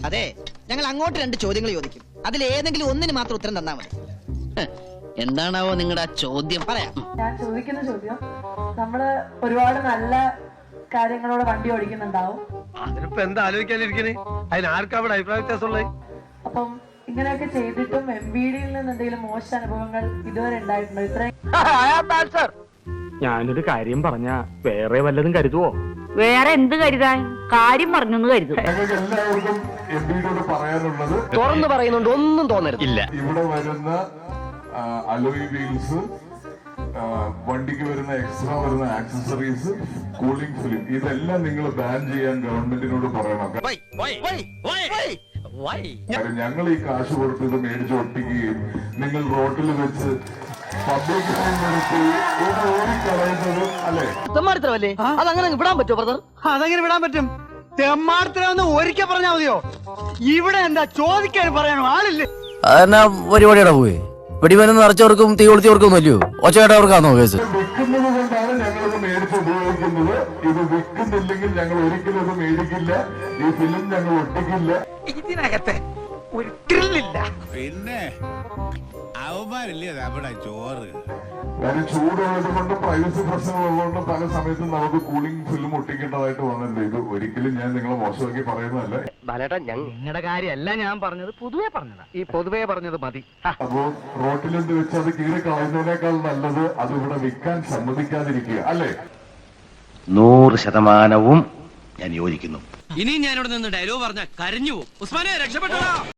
അതെ, ഞങ്ങൾ അങ്ങോട്ട് 2 ചോദ്യങ്ങൾ ചോദിക്കും. അതിൽ ഏതെങ്കിലും ഒന്നിന് മാത്രം ഉത്തരം തന്നാ മതി. എന്താണാവോ നിങ്ങളുടെ ചോദ്യം? പറയാം. ഞാൻ ചോദിക്കുന്ന ചോദ്യം, നമ്മള് ഒരുപാട് നല്ല കാര്യങ്ങളോടെ വണ്ടി ഓടിക്കുന്നുണ്ടാവും. അതിനിപ്പോ എന്താ ആലോചിക്കാനിരിക്കണേ? അതിനാർക്കാ അവിടെ അഭിപ്രായ വ്യത്യാസമുള്ളത്? അപ്പം ഇങ്ങനെയൊക്കെ ചെയ്തിട്ടും MBDയിൽ നിന്ന് എന്തെങ്കിലും മോശ അനുഭവങ്ങൾ ഇതുവരെ ഉണ്ടായിട്ടുണ്ടോ? ഇത്രയും ഞാനൊരു കാര്യം പറഞ്ഞ വേറെ വല്ലതും കരുതുവോ? വേറെ എന്ത് കരുതാൻ? കാര്യം പറഞ്ഞൊന്ന് കരുതും. എല്ലാവർക്കും MBDയോട് പറയാനുള്ളത്, തുറന്നു പറയുന്നുണ്ട്, ഒന്നും തോന്നരുത്. ഇല്ല, ഇവിടെ വരുന്ന അലോയ് വീൽസ്, വണ്ടിക്ക് വരുന്ന എക്സ്ട്രാ വരുന്ന ആക്സസറീസ്, കൂളിംഗ് ഫിലിം, ഇതെല്ലാം നിങ്ങൾ ബാൻ ചെയ്യാൻ ഗവൺമെന്റിനോട് പറയണം. ഞങ്ങൾ ഈ കാശ് കൊടുത്ത് ഇത് മേടിച്ച് ഒട്ടിക്കുകയും നിങ്ങൾ റോഡിൽ വെച്ച് പബ്ലിക് ഓടിക്കളയുന്നതും അല്ലേ? തെമ്മാടിത്തരമല്ലേ? അതങ്ങനെ വിടാൻ പറ്റുമോ ബ്രദർ? അതെങ്ങനെ വിടാൻ പറ്റും? തെമ്മാടത്തിലാന്ന് ഒരിക്കൽ പറഞ്ഞാ മതിയോ? ഇവിടെ എന്താ ചോദിക്കാൻ പറയാനോ ആളില്ലേ? അതെന്നാ പരിപാടിയുടെ പോയി വെടിമരുന്ന് നിറച്ചവർക്കും തീ കൊളുത്തിയവർക്കും ഒന്നുമല്ലയോ? ഒച്ചകേട്ടവർക്കാണോ കേസ്? വിൽക്കുന്നത് കൊണ്ടാണ് ഞങ്ങളിത് മേടിച്ച് ഉപയോഗിക്കുന്നത്. ഇത് വിൽക്കുന്നില്ലെങ്കിൽ ഞങ്ങൾ ഒരിക്കലും ഇത് മേടിക്കില്ല. ഈ ഫിലിം ഞങ്ങൾ ഒട്ടിക്കില്ല. ഇതിനകത്തെ ഒരു ത്രില്ലില്ല. പിന്നെ അവന്മാരല്ലേ അവിടെ ചോറ്. കാര്യം ചൂടുള്ളത് കൊണ്ട് പ്രൈവസി പ്രശ്നമുള്ളതുകൊണ്ട് പല സമയത്തും നമുക്ക് കൂളിംഗ് ഫിലിം ഒട്ടിക്കേണ്ടതായിട്ട് വന്നിട്ടുണ്ട്. ഇത് ഒരിക്കലും ഞാൻ നിങ്ങളെ മോശമാക്കി പറയുന്നതല്ല. നിങ്ങളുടെ കാര്യമല്ല ഞാൻ പറഞ്ഞത്, പൊതുവെ പറഞ്ഞതാ. ഈ പൊതുവെ പറഞ്ഞത് മതി. അപ്പോ റോട്ടിലെന്ത് വെച്ച് അത് കീറി കളയുന്നതിനേക്കാൾ നല്ലത് അത് ഇവിടെ വിൽക്കാൻ സമ്മതിക്കാതിരിക്കുക അല്ലേ? 100% ഞാൻ യോജിക്കുന്നു. ഇനി ഞാനിവിടെ നിന്ന് ഡയലോഗ് പറഞ്ഞ കരഞ്ഞു പോകും. ഉസ്മാനെ രക്ഷപ്പെട്ടോ.